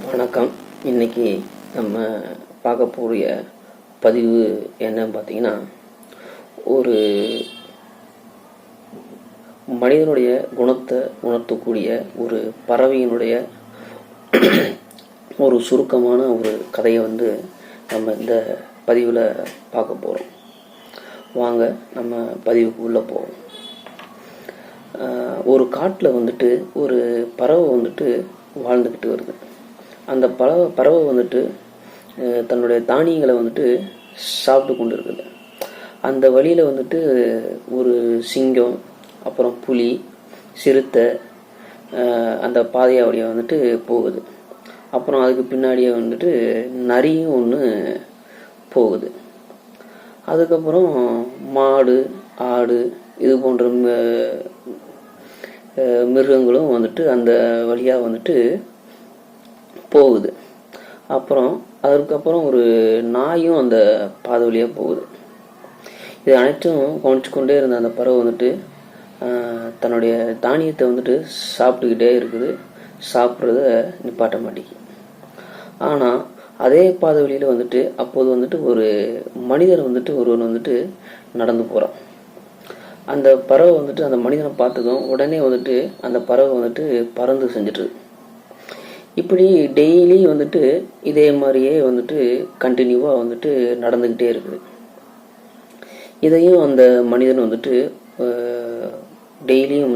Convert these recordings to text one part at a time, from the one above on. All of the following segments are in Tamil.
வணக்கம். இன்னைக்கு நம்ம பார்க்கக்கூடிய பதிவு என்னன்னு பார்த்தீங்கன்னா, ஒரு மனிதனுடைய குணத்தை உணர்த்தக்கூடிய ஒரு பறவையினுடைய ஒரு சுருக்கமான ஒரு கதையை நம்ம இந்த பதிவில் பார்க்க போகிறோம். வாங்க நம்ம பதிவுக்கு உள்ளே போவோம். ஒரு காட்டில் ஒரு பறவை வாழ்ந்துக்கிட்டு வருது. அந்த பறவை தன்னுடைய தானியங்களை சாப்பிட்டு கொண்டு இருக்குது. அந்த வழியில் ஒரு சிங்கம், அப்புறம் புலி, சிறுத்தை அந்த பாதையை வழியாக போகுது. அப்புறம் அதுக்கு பின்னாடியே நரியும் ஒன்று போகுது. அதுக்கப்புறம் மாடு, ஆடு இது போன்ற மிருகங்களும் அந்த வழியாக போகுது. அப்புறம் அதுக்கப்புறம் ஒரு நாயும் அந்த பாதை வழியாக போகுது. இது அனைத்தும் கவனிச்சு கொண்டே இருந்த அந்த பறவை தன்னுடைய தானியத்தை சாப்பிட்டுக்கிட்டே இருக்குது. சாப்பிட்றத நிப்பாட்ட மாட்டேங்குது. ஆனால் அதே பாதை வழியில் அப்போது ஒரு மனிதர் ஒருவன் நடந்து போகிறான். அந்த பறவை அந்த மனிதனை பார்த்ததும் உடனே அந்த பறவை பறந்து செஞ்சிட்டு. இப்படி டெய்லி இதே மாதிரியே கண்டினியூவாக நடந்துக்கிட்டே இருக்குது. இதையும் அந்த மனிதன் டெய்லியும்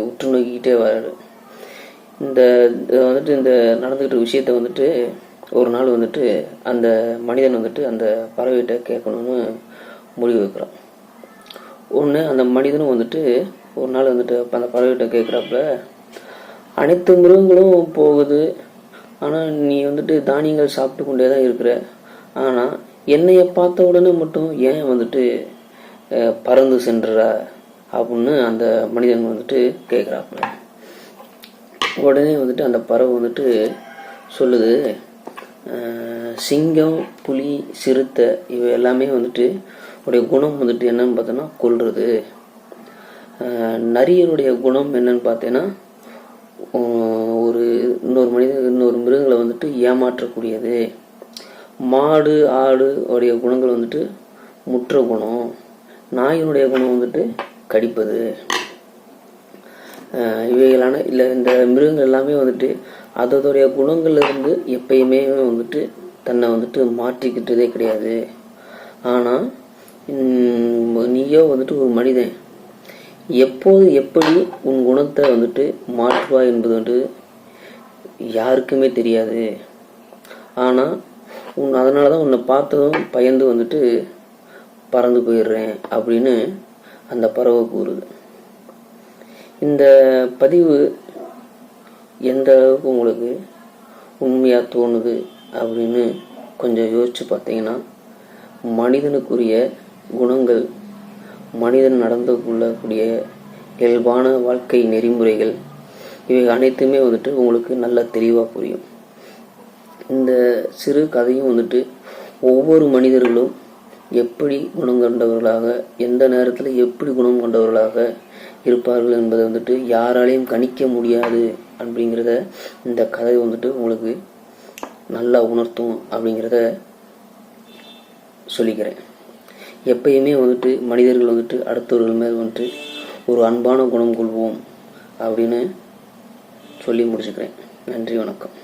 உற்று நோக்கிக்கிட்டே வர்றாரு. இந்த இந்த நடந்துக்கிட்ட விஷயத்த ஒரு நாள் அந்த மனிதன் அந்த பறவைகிட்ட கேட்கணும்னு முடிவு வைக்கிறான். ஒன்று அந்த மனிதனும் ஒரு நாள் அந்த பறவைகிட்ட கேட்குறாப்புல, அனைத்து மிருகங்களும் போகுது, ஆனால் நீ தானியங்கள் சாப்பிட்டு கொண்டே தான் இருக்கிற. ஆனால் என்னைய பார்த்த உடனே மட்டும் ஏன் பறந்து சென்ற அப்படின்னு அந்த மனிதன் கேட்குறாப்புல. உடனே அந்த பறவை சொல்லுது, சிங்கம், புலி, சிறுத்தை இவை எல்லாமே உடைய குணம் என்னன்னு பார்த்தோன்னா கொல்றது. நரியனுடைய குணம் என்னன்னு பார்த்தேன்னா இன்னொரு மிருகங்களை ஏமாற்றக்கூடியது. மாடு, ஆடு உடைய குணங்கள் முற்ற குணம். நாயினுடைய குணம் கடிப்பது. இவைகளான இல்லை இந்த மிருகங்கள் எல்லாமே அதோடைய குணங்கள்லேருந்து எப்பயுமே தன்னை மாற்றிக்கிட்டதே கிடையாது. ஆனால் நீயோ ஒரு மனிதன் எப்போது எப்படி உன் குணத்தை மாற்றுவா என்பது யாருக்குமே தெரியாது. ஆனால் அதனால தான் உன்னை பார்த்ததும் பயந்து பறந்து போயிடுறேன் அப்படின்னு அந்த பறவை கூறுது. இந்த பதிவு எந்த அளவுக்கு உங்களுக்கு உண்மையாக தோணுது அப்படின்னு கொஞ்சம் யோசிச்சு பார்த்தீங்கன்னா, மனிதனுக்குரிய குணங்கள், மனிதன் நடந்து கொள்ளக்கூடிய இயல்பான வாழ்க்கை நெறிமுறைகள் இவை அனைத்துமே உங்களுக்கு நல்ல தெளிவாக புரியும். இந்த சிறு கதையும் ஒவ்வொரு மனிதர்களும் எப்படி குணம் கொண்டவர்களாக, எந்த நேரத்தில் எப்படி குணம் கொண்டவர்களாக இருப்பார்கள் என்பதை யாராலையும் கணிக்க முடியாது அப்படிங்கிறத இந்த கதை உங்களுக்கு நல்லா உணர்த்தும் அப்படிங்கிறத சொல்லிக்கிறேன். எப்பயுமே மனிதர்கள் அடுத்தவர்கள் மேல் ஒரு அன்பான குணம் கொள்வோம் அப்படின்னு சொல்லி முடிச்சுக்கிறேன். நன்றி, வணக்கம்.